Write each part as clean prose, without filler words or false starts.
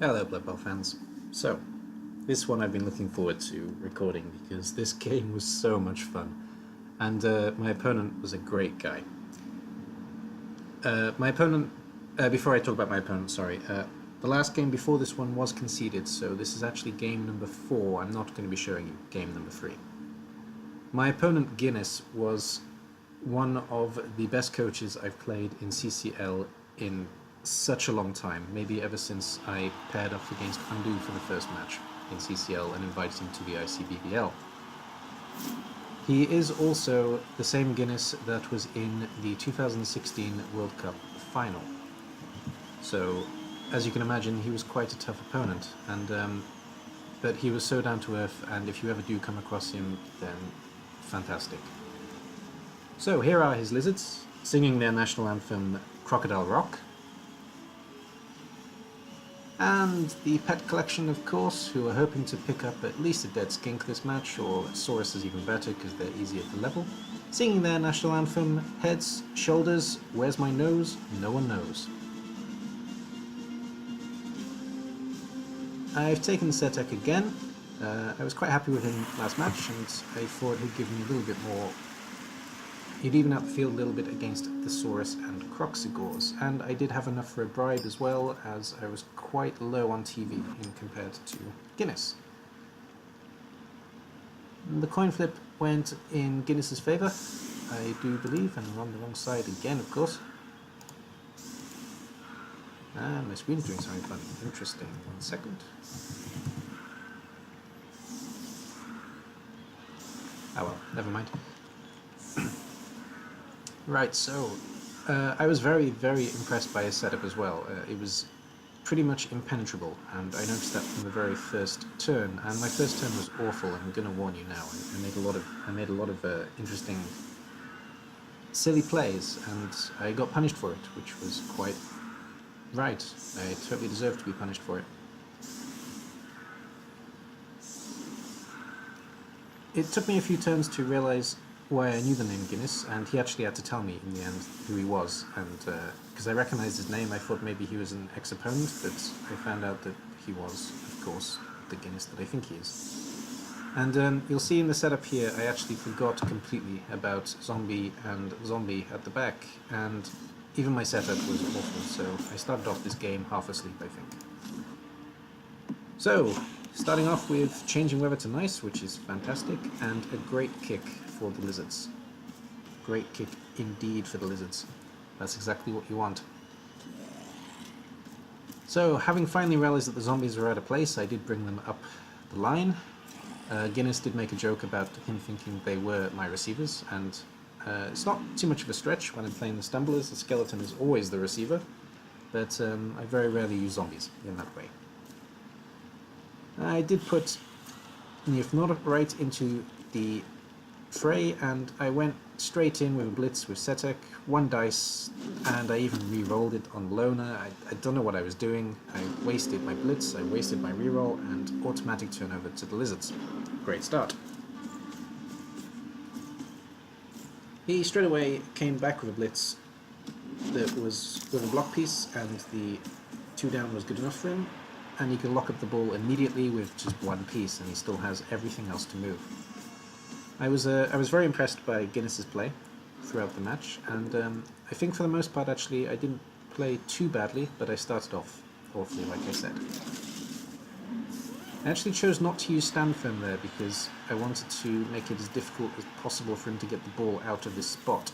Hello Blood Bowl fans. So, this one I've been looking forward to recording because this game was so much fun. And my opponent was a great guy. Before I talk about my opponent, sorry, the last game before this one was conceded, so this is actually game number 4. I'm not going to be showing you game number 3. My opponent, Guinness, was one of the best coaches I've played in CCL in such a long time, maybe ever since I paired up against Undo for the first match in CCL and invited him to the ICBBL. He is also the same Guinness that was in the 2016 World Cup final. So, as you can imagine, he was quite a tough opponent, and but he was so down to earth, and if you ever do come across him, then fantastic. So here are his lizards, singing their national anthem, Crocodile Rock. And the pet collection, of course, who are hoping to pick up at least a dead skink this match, or Saurus is even better because they're easier to level. Singing their national anthem, heads, shoulders, where's my nose? No one knows. I've taken Setek again. I was quite happy with him last match, and I thought he'd give me a little bit more. He'd even out the field a little bit against the Saurus and Croxigors, and I did have enough for a bribe as well, as I was quite low on TV in compared to Guinness. The coin flip went in Guinness's favour, I do believe, and I'm on the wrong side again, of course. And my screen's doing something funny. Interesting. 1 second. Oh well, never mind. Right, so I was very, very impressed by his setup as well. It was pretty much impenetrable, and I noticed that from the very first turn. And my first turn was awful. I'm going to warn you now. I made a lot of interesting, silly plays, and I got punished for it, which was quite right. I totally deserved to be punished for it. It took me a few turns to realise why I knew the name Guinness, and he actually had to tell me in the end who he was, and because I recognised his name I thought maybe he was an ex-opponent, but I found out that he was, of course, the Guinness that I think he is. And you'll see in the setup here I actually forgot completely about Zombie and Zombie at the back, and even my setup was awful, so I started off this game half asleep, I think. So, starting off with changing weather to nice, which is fantastic, and a great kick for the lizards. Great kick indeed for the lizards. That's exactly what you want. So, having finally realised that the zombies were out of place, I did bring them up the line. Guinness did make a joke about him thinking they were my receivers, and it's not too much of a stretch when I'm playing the stumblers. The skeleton is always the receiver, but I very rarely use zombies in that way. I did put Naeith'nor right into the fray, and I went straight in with a blitz with Setek, 1 dice, and I even re-rolled it on Loner. I don't know what I was doing. I wasted my blitz, I wasted my re-roll, and automatic turnover to the lizards. Great start. He straight away came back with a blitz that was with a block piece, and the 2 down was good enough for him. And he can lock up the ball immediately with just 1 piece, and he still has everything else to move. I was very impressed by Guinness's play throughout the match, and I think for the most part actually I didn't play too badly, but I started off awfully, like I said. I actually chose not to use stand firm there because I wanted to make it as difficult as possible for him to get the ball out of this spot,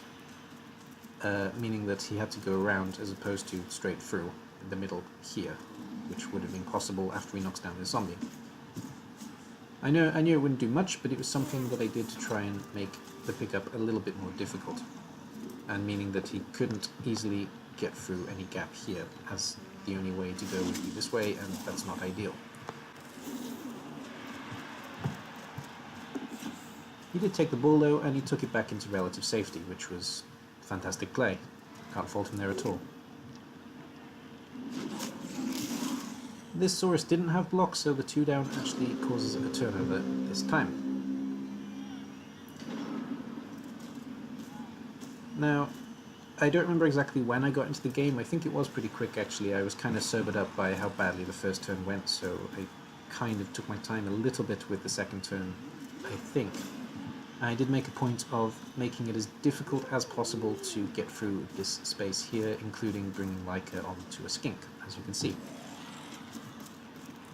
meaning that he had to go around as opposed to straight through in the middle here, which would have been possible after he knocks down the zombie. I knew it wouldn't do much, but it was something that I did to try and make the pickup a little bit more difficult, and meaning that he couldn't easily get through any gap here, as the only way to go would be this way, and that's not ideal. He did take the ball though, and he took it back into relative safety, which was fantastic play. Can't fault him there at all. This Saurus didn't have blocks, so the 2 down actually causes a turnover this time. Now, I don't remember exactly when I got into the game. I think it was pretty quick actually. I was kind of sobered up by how badly the first turn went, so I kind of took my time a little bit with the second turn, I think. I did make a point of making it as difficult as possible to get through this space here, including bringing Leica onto a skink, as you can see.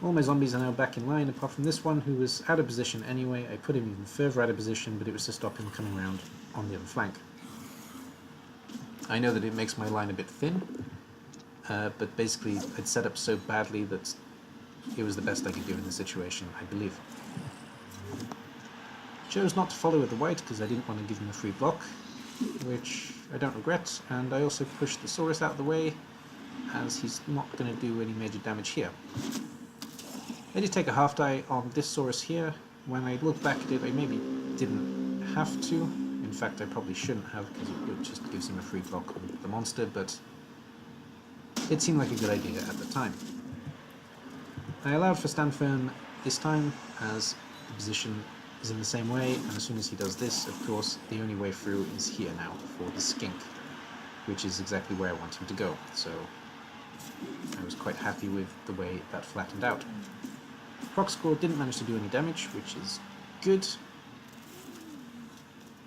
All my zombies are now back in line, apart from this one, who was out of position anyway. I put him even further out of position, but it was to stop him coming around on the other flank. I know that it makes my line a bit thin, but basically I'd set up so badly that it was the best I could do in the situation, I believe. Chose not to follow with the white because I didn't want to give him a free block, which I don't regret, and I also pushed the Saurus out of the way, as he's not going to do any major damage here. I did take a half die on this Saurus here. When I look back at it, I maybe didn't have to. In fact, I probably shouldn't have, because it just gives him a free block on the monster, but it seemed like a good idea at the time. I allowed for stand firm this time, as the position is in the same way, and as soon as he does this, of course, the only way through is here now, for the skink, which is exactly where I want him to go, so I was quite happy with the way that flattened out. Proc score didn't manage to do any damage, which is good,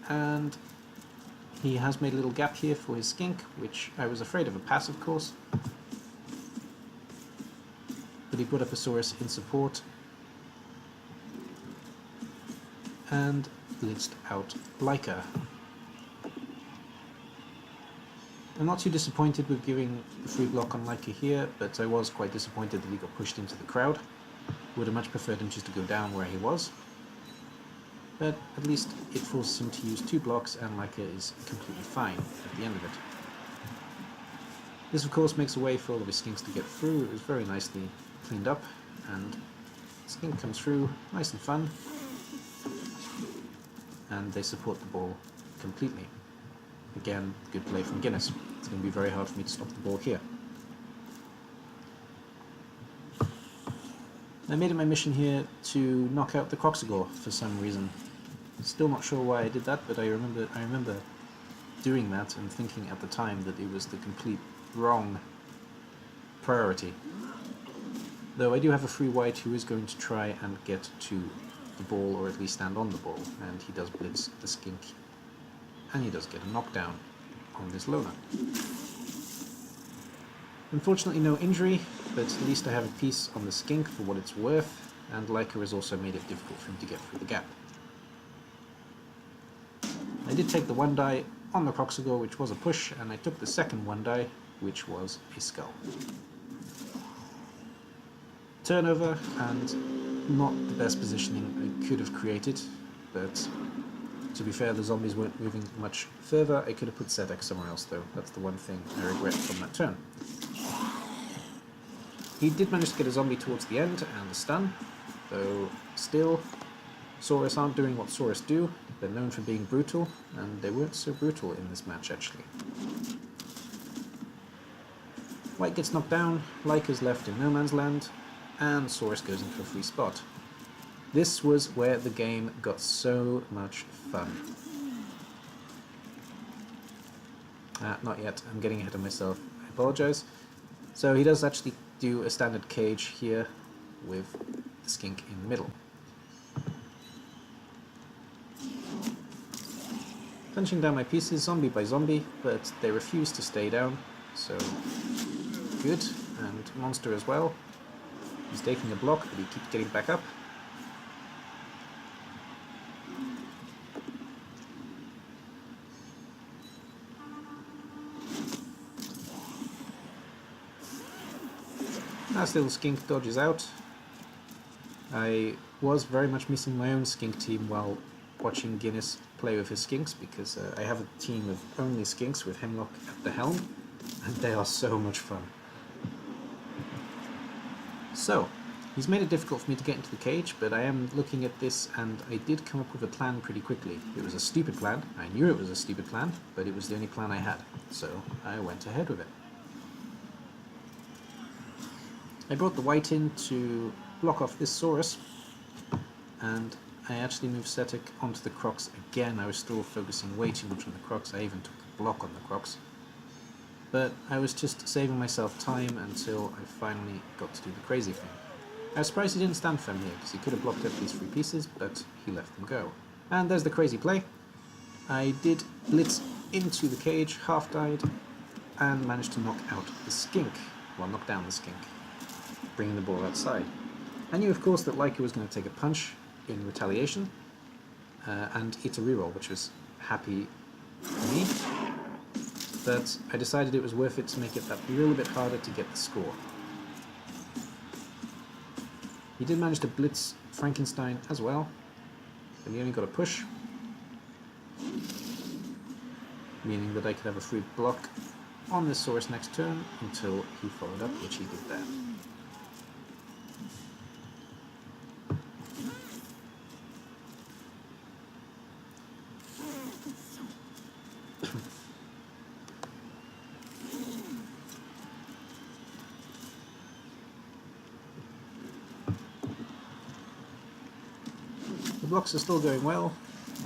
and he has made a little gap here for his skink, which I was afraid of a pass, of course, but he put up a Saurus in support and blitzed out Leica. I'm not too disappointed with giving the free block on Leica here, but I was quite disappointed that he got pushed into the crowd. Would have much preferred him just to go down where he was, but at least it forces him to use 2 blocks, and Leica is completely fine at the end of it. This of course makes a way for all of his skinks to get through. It was very nicely cleaned up, and skink comes through nice and fun, and they support the ball completely. Again, good play from Guinness. It's going to be very hard for me to stop the ball here. I made it my mission here to knock out the Croxagore for some reason. Still not sure why I did that, but I remember doing that and thinking at the time that it was the complete wrong priority. Though I do have a free white who is going to try and get to the ball, or at least stand on the ball, and he does blitz the skink, and he does get a knockdown on this loner. Unfortunately no injury, but at least I have a piece on the skink for what it's worth, and Leica has also made it difficult for him to get through the gap. I did take the 1 die on the Croxagore, which was a push, and I took the second 1 die, which was a skull. Turnover, and not the best positioning I could have created, but to be fair, the zombies weren't moving much further. I could have put Zedek somewhere else though. That's the one thing I regret from that turn. He did manage to get a zombie towards the end and the stun, though still, Saurus aren't doing what Saurus do. They're known for being brutal, and they weren't so brutal in this match actually. White gets knocked down, Leica's left in no man's land, and Saurus goes into a free spot. This was where the game got so much fun. Not yet, I'm getting ahead of myself, I apologise. So he does actually do a standard cage here with the skink in the middle. Punching down my pieces zombie by zombie, but they refuse to stay down, so good, and monster as well. He's taking a block, but he keeps getting back up. Last little skink dodges out. I was very much missing my own skink team while watching Guinness play with his skinks, because I have a team of only skinks with Hemlock at the helm, and they are so much fun. So, he's made it difficult for me to get into the cage, but I am looking at this and I did come up with a plan pretty quickly. It was a stupid plan, I knew it was a stupid plan, but it was the only plan I had, so I went ahead with it. I brought the white in to block off this Saurus, and I actually moved Setic onto the Crocs again. I was still focusing way too much on the Crocs. I even took a block on the Crocs. but I was just saving myself time until I finally got to do the crazy thing. I was surprised he didn't stand firm here, because he could have blocked up these 3 pieces, but he let them go. And there's the crazy play. I did blitz into the cage, half died, and managed to knock out the skink. Well, knock down the skink, bringing the ball outside. I knew, of course, that Leica was going to take a punch in retaliation, and hit a reroll, which was happy for me. But I decided it was worth it to make it that little bit harder to get the score. He did manage to blitz Frankenstein as well, but he only got a push, meaning that I could have a free block on this Saurus next turn until he followed up, which he did there. The blocks are still going well,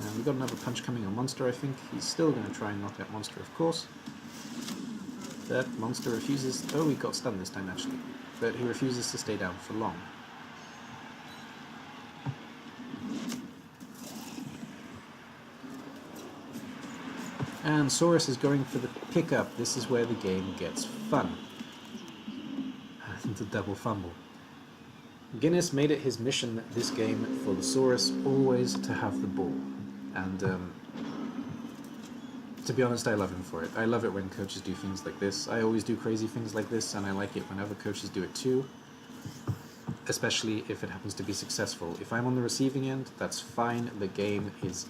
and we've got another punch coming on Monster, I think. He's still going to try and knock out Monster, of course. But Monster refuses... Oh, he got stunned this time, actually. But he refuses to stay down for long. And Saurus is going for the pickup. This is where the game gets fun. And a double fumble. Guinness made it his mission this game for the Saurus always to have the ball. And to be honest, I love him for it. I love it when coaches do things like this. I always do crazy things like this, and I like it when other coaches do it too. Especially if it happens to be successful. If I'm on the receiving end, that's fine. The game is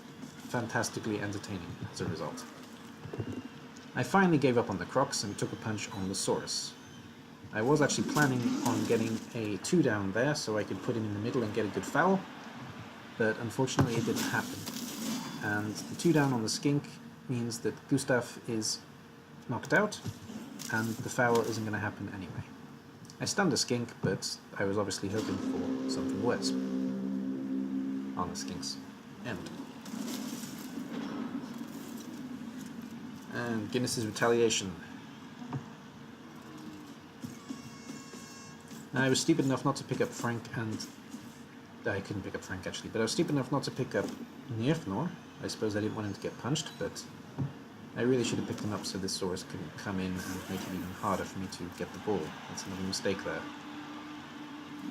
fantastically entertaining as a result. I finally gave up on the Crocs and took a punch on the Saurus. I was actually planning on getting a 2 down there so I could put him in the middle and get a good foul, but unfortunately it didn't happen. And the 2 down on the skink means that Gustav is knocked out, and the foul isn't going to happen anyway. I stunned a skink, but I was obviously hoping for something worse on the skink's end. And Guinness's retaliation. I was stupid enough not to pick up Frank, and I couldn't pick up Frank actually, but I was stupid enough not to pick up Naeith'nor. I suppose I didn't want him to get punched, but I really should have picked him up so this Saurus couldn't come in and make it even harder for me to get the ball. That's another mistake there.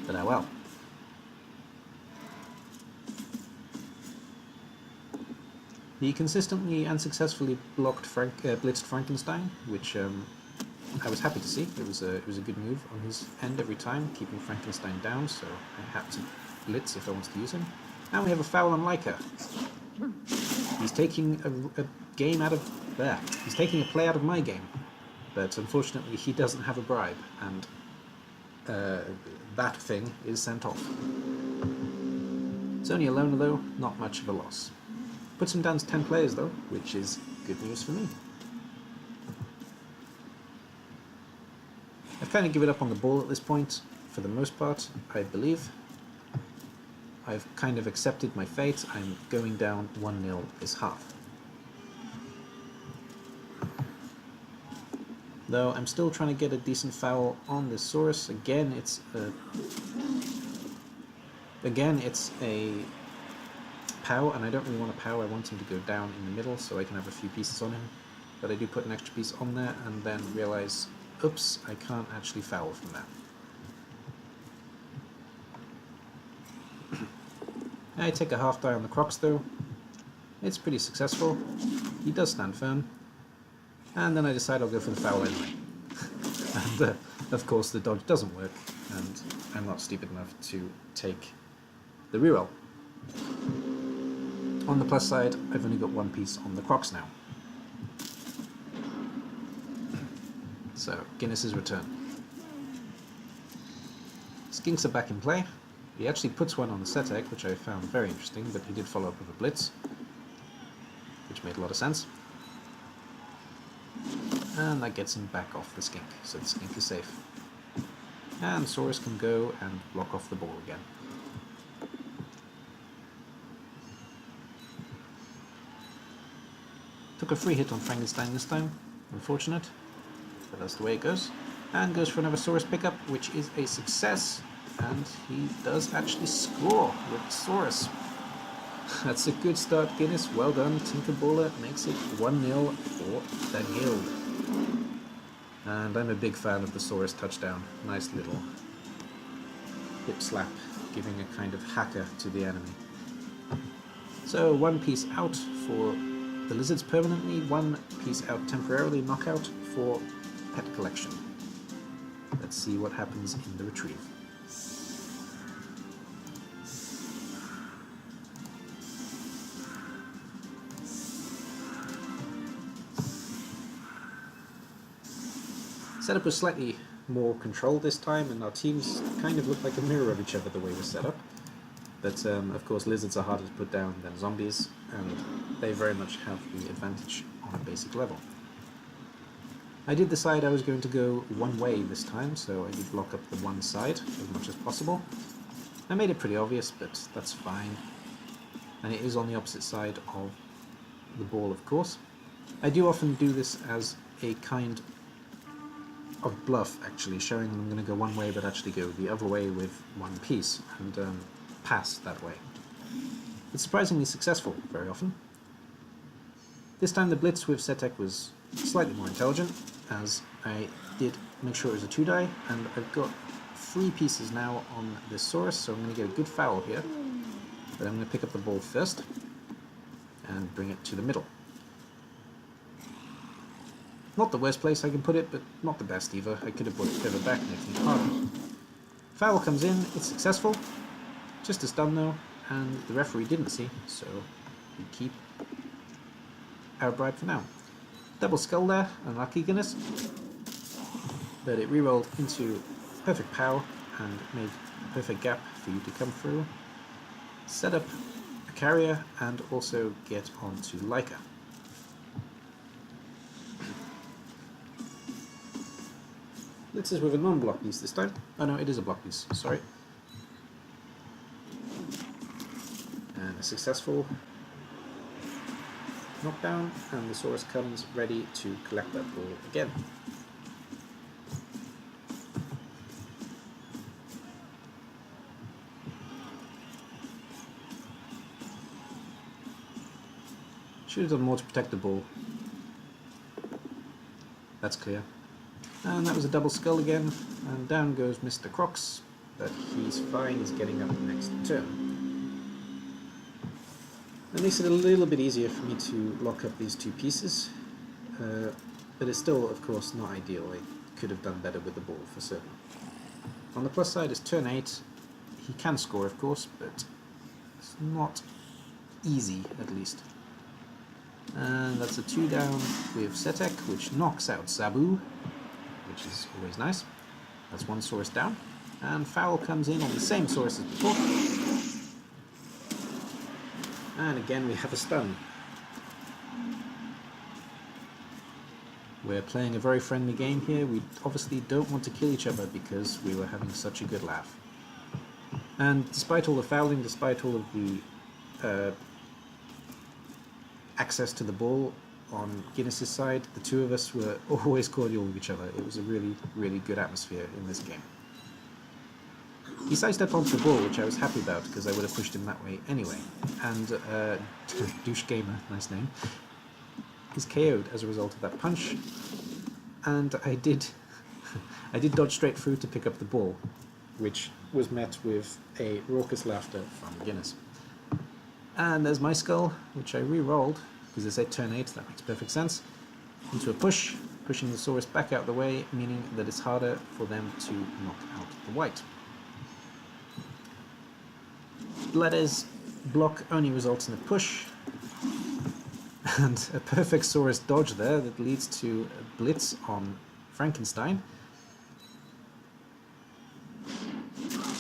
But oh well. He consistently and successfully blocked blitzed Frankenstein, which I was happy to see. It was a good move on his end every time, keeping Frankenstein down, so I had to blitz if I wanted to use him. And we have a foul on Leica. He's taking a game out of there. He's taking a play out of my game, but unfortunately he doesn't have a bribe, and that thing is sent off. It's only a loner though, not much of a loss. Puts him down to 10 players though, which is good news for me. I've kind of given up on the ball at this point, for the most part, I believe. I've kind of accepted my fate. I'm going down 1-0 this half. Though I'm still trying to get a decent foul on this Saurus. Again, it's a POW, and I don't really want a POW. I want him to go down in the middle so I can have a few pieces on him. But I do put an extra piece on there and then realize, oops, I can't actually foul from that. I take a half die on the Crocs though. It's pretty successful. He does stand firm. And then I decide I'll go for the foul anyway. And of course the dodge doesn't work, and I'm not stupid enough to take the reroll. On the plus side, I've only got 1 piece on the Crocs now. So, Guinness's return. Skinks are back in play. He actually puts one on the set egg, which I found very interesting, but he did follow up with a blitz, which made a lot of sense. And that gets him back off the skink, so the skink is safe. And Saurus can go and block off the ball again. Took a free hit on Frankenstein this time, unfortunate. but that's the way it goes. And goes for another Saurus pickup, which is a success. And he does actually score with Saurus. That's a good start, Guinness. Well done. Tinkerballer makes it 1-0 for the guild. And I'm a big fan of the Saurus touchdown. Nice little hip slap, giving a kind of hacker to the enemy. So 1 piece out for the lizards permanently, 1 piece out temporarily, knockout for pet collection. Let's see what happens in the retrieve. Setup was slightly more controlled this time, and our teams kind of look like a mirror of each other the way we're set up. But of course lizards are harder to put down than zombies, and they very much have the advantage on a basic level. I did decide I was going to go one way this time, so I did block up the one side as much as possible. I made it pretty obvious, but that's fine. And it is on the opposite side of the ball, of course. I do often do this as a kind of bluff, actually, showing them I'm going to go one way but actually go the other way with 1 piece and pass that way. It's surprisingly successful very often. This time the blitz with Setek was slightly more intelligent, as I did make sure it was a 2-die, and I've got 3 pieces now on this Saurus, so I'm going to get a good foul here. But I'm going to pick up the ball first and bring it to the middle. Not the worst place I can put it, but not the best either. I could have brought it further back, making it harder. Foul comes in, it's successful. Just as done though, and the referee didn't see, so we keep our bribe for now. Double skull there, unlucky Guinness. But it re-rolled into perfect POW and made a perfect gap for you to come through. Set up a carrier and also get onto Leica. This is with a non-block piece this time. Oh no, it is a block piece, sorry. And a successful knockdown, and the Saurus comes ready to collect that ball again. Should have done more to protect the ball. That's clear. And that was a double skull again, and down goes Mr. Crocs, but he's fine, he's getting up next turn. That makes it a little bit easier for me to lock up these 2 pieces, but it's still, of course, not ideal. I could have done better with the ball, for certain. On the plus side is turn 8. He can score, of course, but it's not easy, at least. And that's a 2 down with Setek, which knocks out Zabu, which is always nice. That's 1 Saurus down. And foul comes in on the same Saurus as before. And again we have a stun. We're playing a very friendly game here. We obviously don't want to kill each other because we were having such a good laugh. And despite all the fouling, despite all of the access to the ball on Guinness's side, the 2 of us were always cordial with each other. It was a really, really good atmosphere in this game. He sidestepped onto the ball, which I was happy about because I would have pushed him that way anyway. And Douche Gamer, nice name, is KO'd as a result of that punch. And I did dodge straight through to pick up the ball, which was met with a raucous laughter from Guinness. And there's my skull, which I re-rolled, because it said turn 8, that makes perfect sense, into a push, pushing the Saurus back out the way, meaning that it's harder for them to knock out the white. Bladder's block only results in a push, and a perfect Saurus dodge there that leads to a blitz on Frankenstein.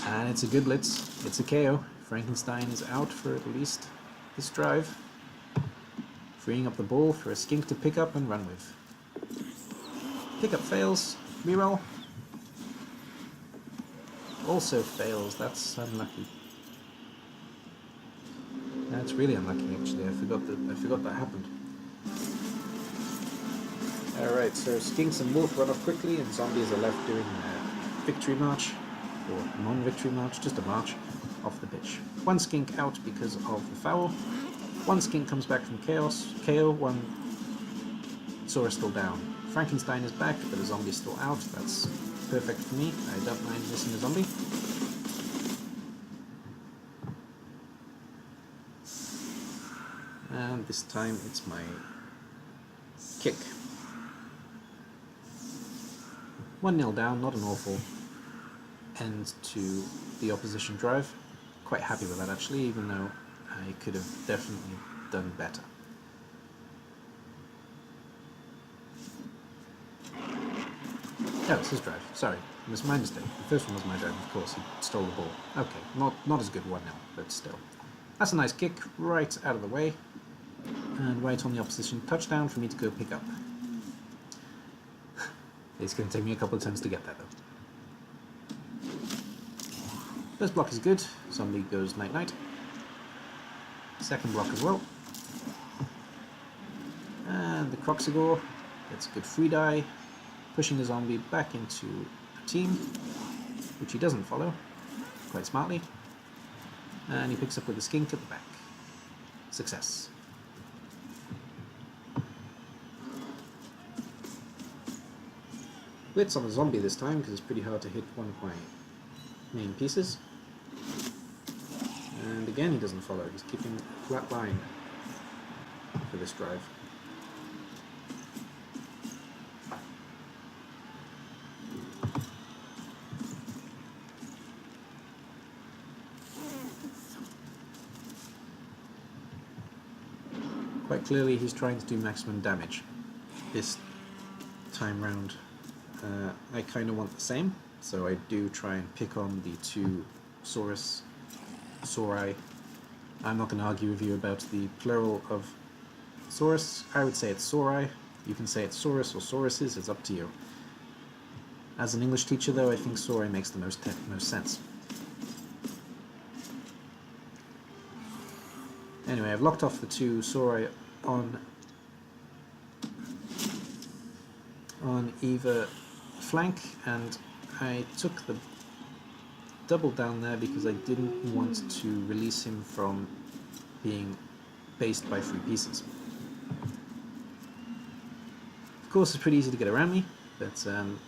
And it's a good blitz, it's a KO. Frankenstein is out for at least this drive, freeing up the ball for a skink to pick up and run with. Pickup fails, reroll. Also fails, that's unlucky. That's really unlucky actually, I forgot that happened. Alright, so Skinks and Wolf run off quickly, and zombies are left doing a victory march, or non-victory march, just a march, off the pitch. One skink out because of the foul, one skink comes back from KO, one Saurus still down. Frankenstein is back, but the zombie's still out. That's perfect for me. I don't mind missing a zombie. And this time it's my kick. 1-0 down, not an awful end to the opposition drive. Quite happy with that actually, even though I could have definitely done better. Oh, it's his drive. Sorry, it was my mistake. The first one was my drive, of course. He stole the ball. Okay, not as good 1-0, but still. That's a nice kick, right out of the way, and right on the opposition touchdown for me to go pick up. It's going to take me a couple of turns to get there, though. First block is good. Zombie goes night-night. Second block as well. And the Croxigor gets a good free die, pushing the zombie back into the team, which he doesn't follow, quite smartly. And he picks up with the skink at the back. Success. Blitz on the zombie this time, because it's pretty hard to hit one of my main pieces. And again he doesn't follow, he's keeping a flat line for this drive. Quite clearly he's trying to do maximum damage this time round. I kind of want the same, so I do try and pick on the two Sauri. I'm not going to argue with you about the plural of Saurus. I would say it's Sauri. You can say it's Saurus or Sauruses, it's up to you. As an English teacher though, I think Sauri makes the most sense. Anyway, I've locked off the two Sauri on either flank, and I took the double down there because I didn't want to release him from being based by 3 pieces. Of course it's pretty easy to get around me, but I'm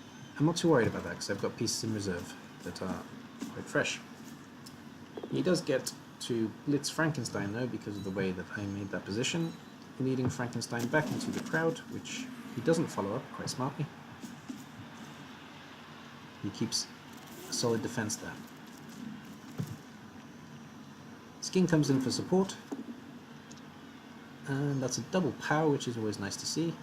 not too worried about that because I've got pieces in reserve that are quite fresh. He does get to blitz Frankenstein though because of the way that I made that position, leading Frankenstein back into the crowd, which he doesn't follow up quite smartly. He keeps a solid defense there. Skin comes in for support, and that's a double pow, which is always nice to see,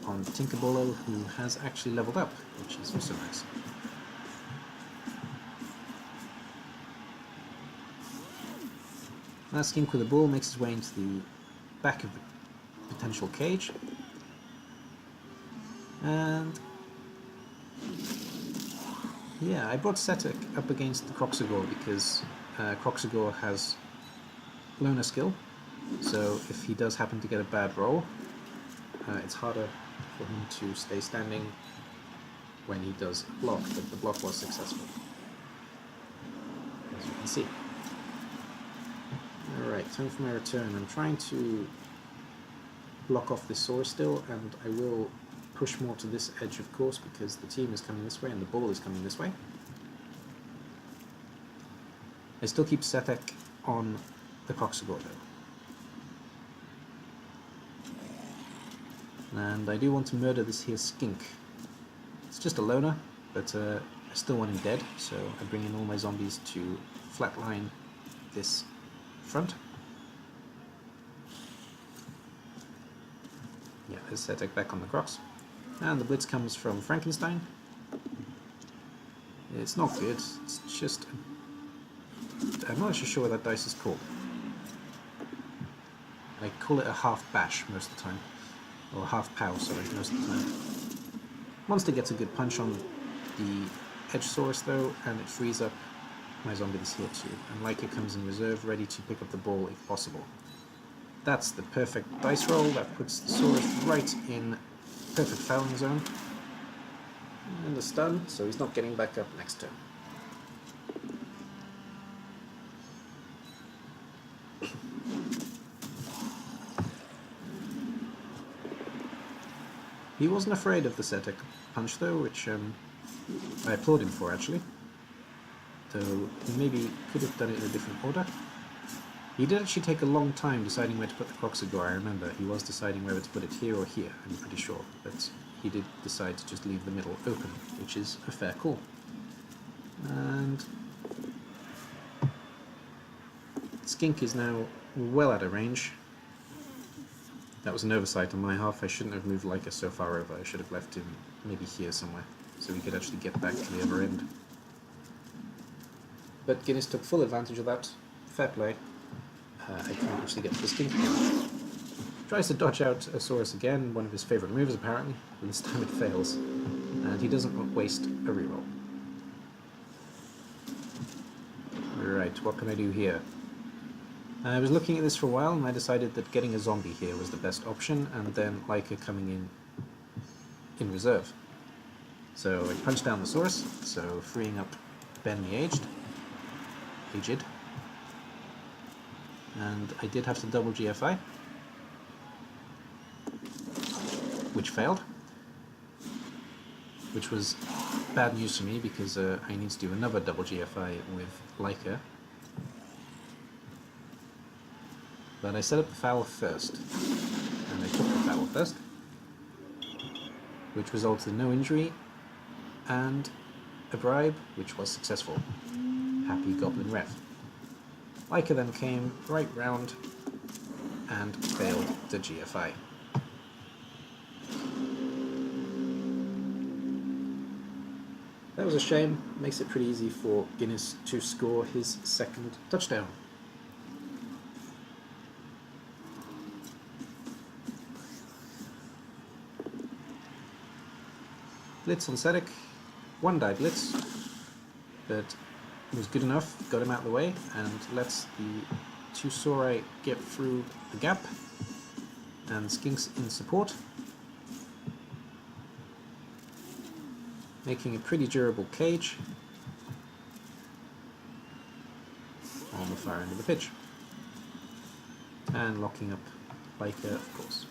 on Tinkerbolo, who has actually leveled up, which is also nice. That skink with the ball makes his way into the back of the potential cage, and yeah, I brought Setek up against the Croxigor because Croxigor has loner skill, so if he does happen to get a bad roll, it's harder for him to stay standing when he does block, but the block was successful, as you can see. Alright, time for my return. I'm trying to block off this Saurus still, and I will push more to this edge of course because the team is coming this way and the ball is coming this way. I still keep Setek on the Croxigor though. And I do want to murder this here skink. It's just a loner, but I still want him dead, so I bring in all my zombies to flatline this front. Yeah, there's Setek back on the Crocs. And the blitz comes from Frankenstein. It's not good, it's just... I'm not actually sure what that dice is called. I call it a half bash most of the time. Or half pow, sorry, most of the time. Monster gets a good punch on the Edge Saurus though, and it frees up my zombie that's here too. And Leica comes in reserve, ready to pick up the ball if possible. That's the perfect dice roll, that puts the Saurus right in perfect fouling zone. And a stun, so he's not getting back up next turn. He wasn't afraid of the Setek punch though, which I applaud him for actually. Though he maybe could have done it in a different order. He did actually take a long time deciding where to put the Croxagore, I remember. He was deciding whether to put it here or here, I'm pretty sure. But he did decide to just leave the middle open, which is a fair call. And Skink is now well out of range. That was an oversight on my half. I shouldn't have moved Leica so far over. I should have left him maybe here somewhere, so we could actually get back to the other end. But Guinness took full advantage of that. Fair play. I can't actually get to the Skink now. Tries to dodge out a Saurus again, one of his favourite moves apparently, but this time it fails. And he doesn't waste a reroll. Right, what can I do here? I was looking at this for a while and I decided that getting a zombie here was the best option, and then Leica coming in reserve. So I punched down the Saurus, so freeing up Ben the Aged. And I did have to double GFI, which failed, which was bad news for me because I need to do another double GFI with Leica. But I set up the foul first, and I took the foul first, which resulted in no injury and a bribe, which was successful. Happy Goblin Ref. Leica then came right round and failed the GFI. That was a shame. Makes it pretty easy for Guinness to score his second touchdown. Blitz on Setek. One die blitz, but it was good enough, got him out of the way, and lets the two Saurai get through the gap, and Skink's in support, making a pretty durable cage on the far end of the pitch, and locking up Leica, of course.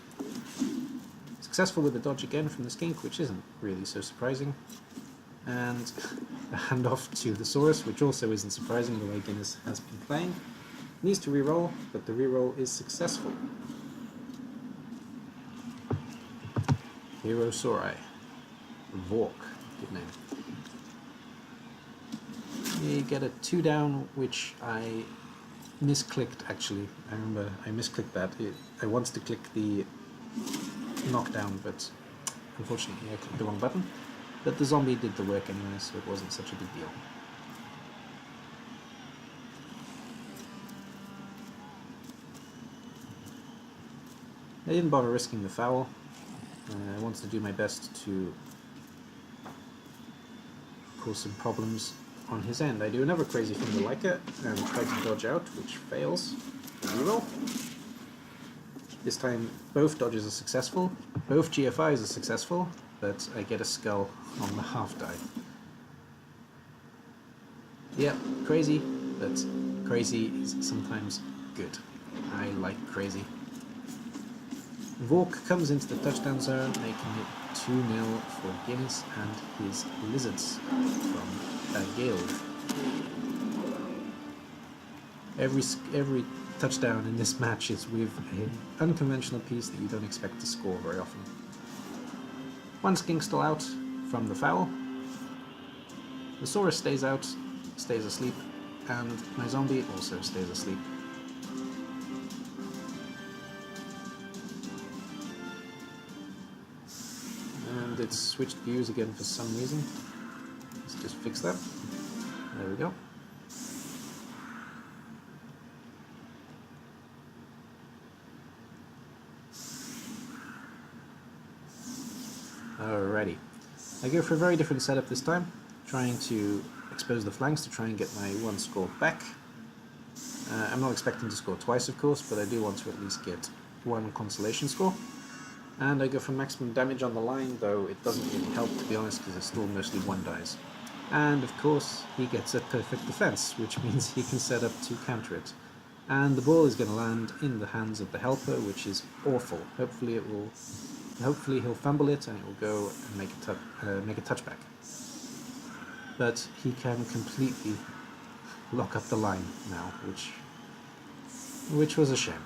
Successful with the dodge again from the Skink, which isn't really so surprising. And a handoff to the Saurus, which also isn't surprising the way Guinness has been playing. Needs to reroll, but the reroll is successful. Hero Saurai. Vork, good name. You get a 2 down, which I misclicked actually. I remember I misclicked that. I wanted to click the knockdown, but unfortunately I clicked the wrong button. But the zombie did the work anyway, so it wasn't such a big deal. I didn't bother risking the foul. I wanted to do my best to cause some problems on his end. I do another crazy thing to Leica and try to dodge out, which fails. Reroll. This time both dodges are successful, both GFIs are successful, but I get a skull on the half die. Yeah, crazy, but crazy is sometimes good. I like crazy. Vork comes into the touchdown zone, making it 2-0 for Guinness and his Lizards from Guild. Every touchdown in this match is with an unconventional piece that you don't expect to score very often. One Skink still out from the foul. The Saurus stays out, stays asleep, and my zombie also stays asleep. And it's switched views again for some reason. Let's just fix that. There we go. Alrighty. I go for a very different setup this time, trying to expose the flanks to try and get my one score back. I'm not expecting to score twice, of course, but I do want to at least get one consolation score. And I go for maximum damage on the line, though it doesn't really help, to be honest, because it's still mostly one dice. And of course, he gets a perfect defense, which means he can set up to counter it. And the ball is going to land in the hands of the helper, which is awful. Hopefully he'll fumble it and it will go and make a touchback. But he can completely lock up the line now, which was a shame.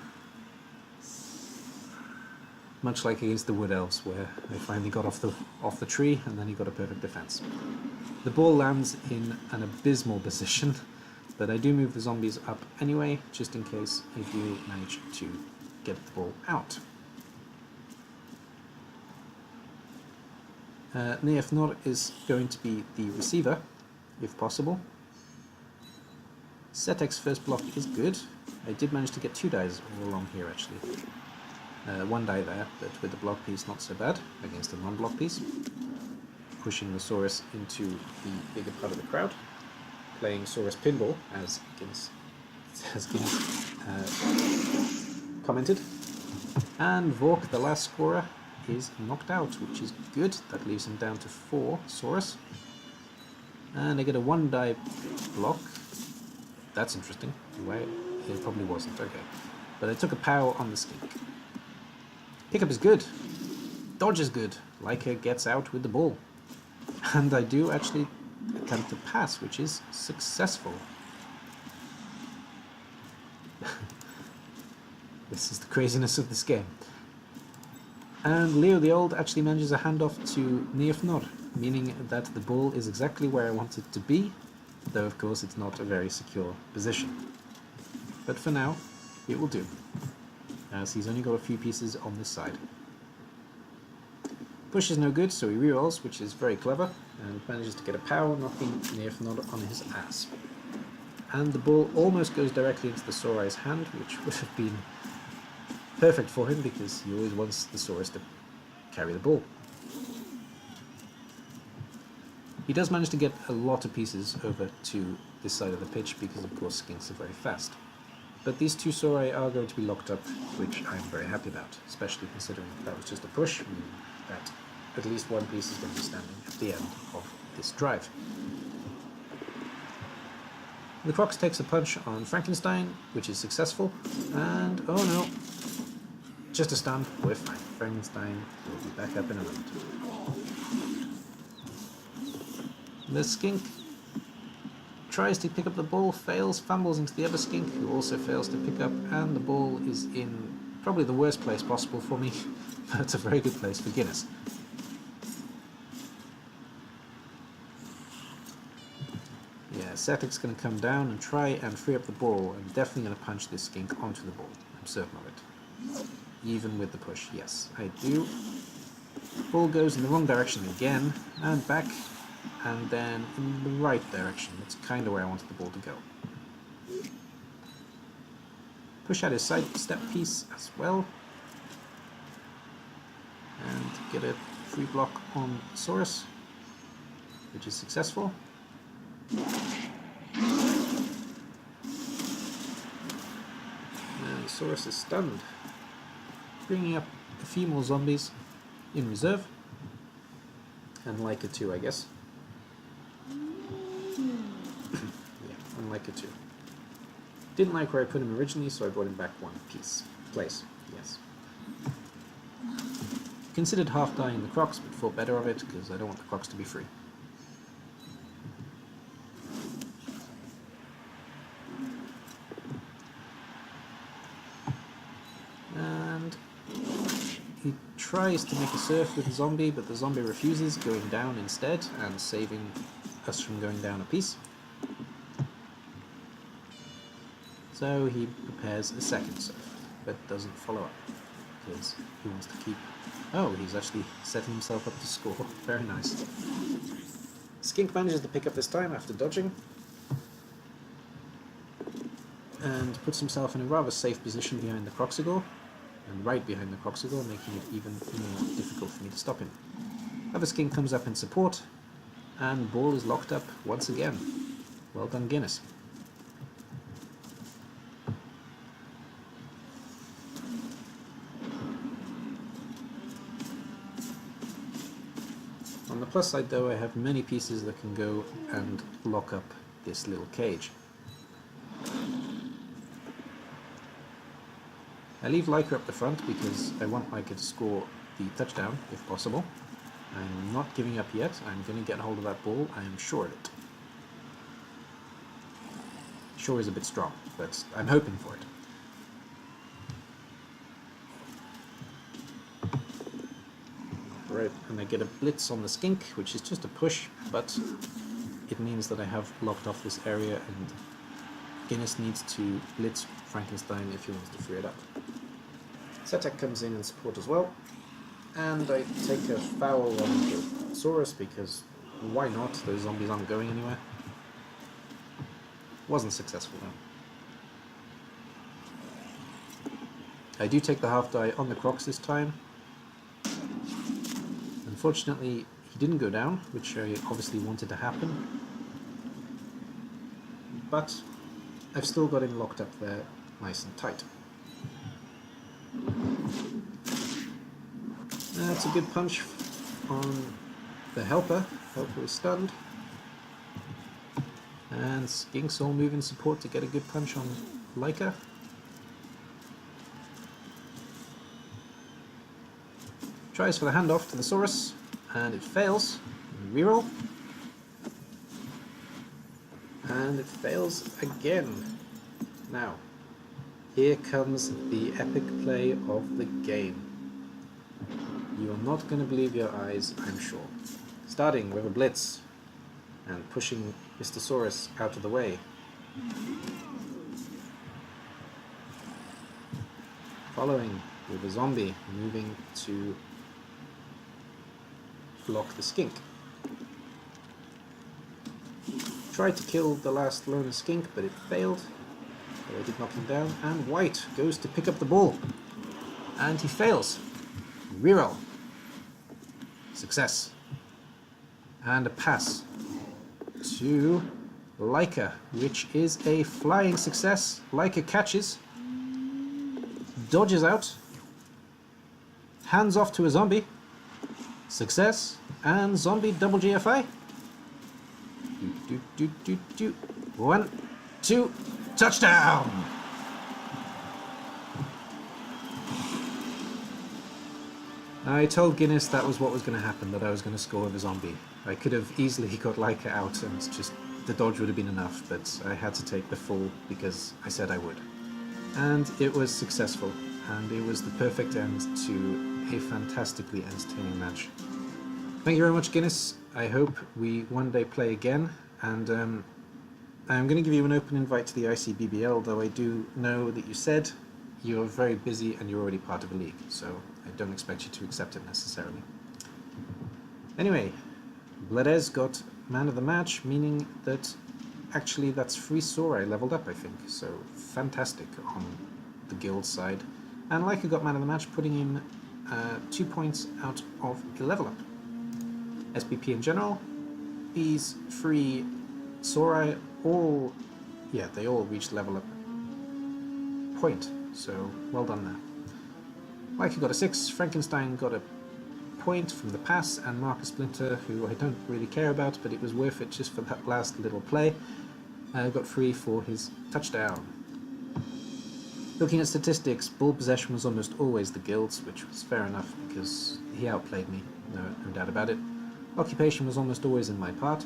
Much like against the Wood Elves, where they finally got off the tree and then he got a perfect defense. The ball lands in an abysmal position, but I do move the zombies up anyway, just in case I do manage to get the ball out. Naeith'nor is going to be the receiver, if possible. Setek's first block is good. I did manage to get 2 dies all along here, actually. 1 die there, but with the block piece not so bad against a non-block piece. Pushing the Saurus into the bigger part of the crowd. Playing Saurus Pinball, as Guinness commented. And Vork, the last scorer, is knocked out, which is good. That leaves him down to 4 Saurus. And I get a 1 die block. That's interesting. Why? It probably wasn't. Okay. But I took a pow on the skink. Pickup is good. Dodge is good. Leica gets out with the ball. And I do actually attempt to pass, which is successful. This is the craziness of this game. And Leo the Old actually manages a handoff to Naeith'nor, meaning that the ball is exactly where I want it to be, though of course it's not a very secure position. But for now, it will do, as he's only got a few pieces on this side. Push is no good, so he rerolls, which is very clever, and manages to get a pow, knocking Naeith'nor on his ass. And the ball almost goes directly into the Saurai's hand, which would have been perfect for him, because he always wants the Saurus to carry the ball. He does manage to get a lot of pieces over to this side of the pitch, because of course skinks are very fast. But these 2 Saurai are going to be locked up, which I'm very happy about, especially considering that was just a push, meaning that at least one piece is going to be standing at the end of this drive. The Crocs takes a punch on Frankenstein, which is successful, and oh no, just a stun, we're fine. Frankenstein will be back up in a moment. The skink tries to pick up the ball, fails, fumbles into the other skink, who also fails to pick up, and the ball is in probably the worst place possible for me, but it's a very good place for Guinness. Yeah, Setek's going to come down and try and free up the ball. I'm definitely going to punch this skink onto the ball. I'm certain of it. Even with the push, yes, I do. Ball goes in the wrong direction again, and back, and then in the right direction. That's kind of where I wanted the ball to go. Push out his side step piece as well. And get a free block on Saurus, which is successful. And Saurus is stunned, bringing up a few more zombies in reserve, and Leica too, I guess. Yeah, and Leica too. Didn't like where I put him originally, so I brought him back 1 place. Yes. Considered half dying the Crocs, but thought better of it because I don't want the Crocs to be free. And he tries to make a surf with the zombie, but the zombie refuses, going down instead and saving us from going down a piece. So he prepares a second surf, but doesn't follow up because he wants to keep... Oh, he's actually setting himself up to score. Very nice. Skink manages to pick up this time after dodging, and puts himself in a rather safe position behind the Croxigor, and right behind the Croxigor, making it even more difficult for me to stop him. Other skink comes up in support, and ball is locked up once again. Well done, Guinness. plus side though, I have many pieces that can go and lock up this little cage. I leave Leica up the front because I want Leica to score the touchdown if possible. I'm not giving up yet. I'm going to get hold of that ball. I am sure of it. Sure is a bit strong, but I'm hoping for it. Right, and I get a blitz on the skink, which is just a push, but it means that I have locked off this area, and Guinness needs to blitz Frankenstein if he wants to free it up. Setek comes in support as well, and I take a foul on the Saurus because why not? Those zombies aren't going anywhere. Wasn't successful though. I do take the half die on the Crocs this time. Unfortunately, he didn't go down, which I obviously wanted to happen. But I've still got him locked up there nice and tight. That's a good punch on the helper. Helper is stunned. And Skink's all move in support to get a good punch on Leica. Tries for the handoff to the Saurus, and it fails. Reroll. And it fails again. Now, here comes the epic play of the game. You are not going to believe your eyes, I'm sure. Starting with a blitz and pushing Mr. Saurus out of the way. Following with a zombie moving to block the skink. Tried to kill the last lone skink, but it failed. So I did knock him down, and White goes to pick up the ball. And he fails. Reroll. Success. And a pass to Leica, which is a flying success. Leica catches, dodges out, hands off to a zombie. Success, and zombie double GFI. 1, 2, touchdown! I told Guinness that was what was going to happen, that I was going to score with a zombie. I could have easily got Leica out and just the dodge would have been enough, but I had to take the full because I said I would. And it was successful, and it was the perfect end to a fantastically entertaining match. Thank you very much, Guinness. I hope we one day play again, and I'm going to give you an open invite to the ICBBL, though I do know that you said you're very busy and you're already part of a league, so I don't expect you to accept it necessarily. Anyway, Bledez got man of the match, meaning that actually that's free Sora leveled up, I think, so fantastic on the guild side. And Leica got man of the match, putting in 2 points out of a level up. SPP in general, these free Sora all, yeah, they all reached level up point, so well done there. Leica got a 6, Frankenstein got a point from the pass, and Marcus Splinter, who I don't really care about, but it was worth it just for that last little play, got 3 for his touchdown. Looking at statistics, ball possession was almost always the guild's, which was fair enough because he outplayed me, no doubt about it. Occupation was almost always in my half.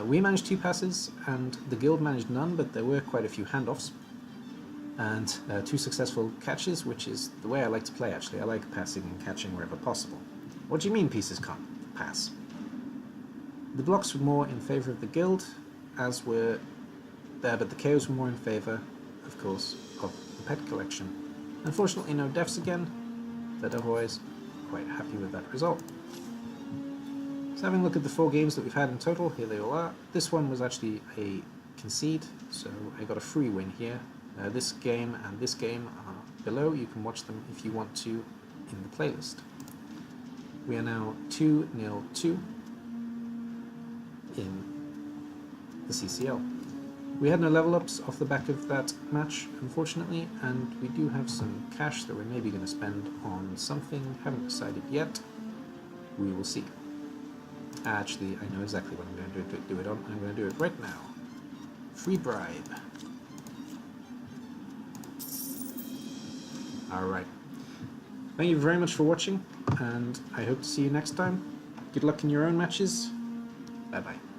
We managed 2 passes, and the guild managed none, but there were quite a few handoffs. And 2 successful catches, which is the way I like to play, actually. I like passing and catching wherever possible. What do you mean pieces can't pass? The blocks were more in favour of the guild, as were there, but the KOs were more in favour, of course, of the pet collection. Unfortunately, no deaths again, but otherwise quite happy with that result. So having a look at the 4 games that we've had in total, here they all are. This one was actually a concede, so I got a free win here. This game and this game are below. You can watch them if you want to in the playlist. We are now 2-2 in the CCL. We had no level ups off the back of that match, unfortunately, and we do have some cash that we're maybe going to spend on something, haven't decided yet. we will see. Actually, I know exactly what I'm going to do it on. I'm going to do it right now. Free bribe. Alright. Thank you very much for watching, and I hope to see you next time. Good luck in your own matches. Bye bye.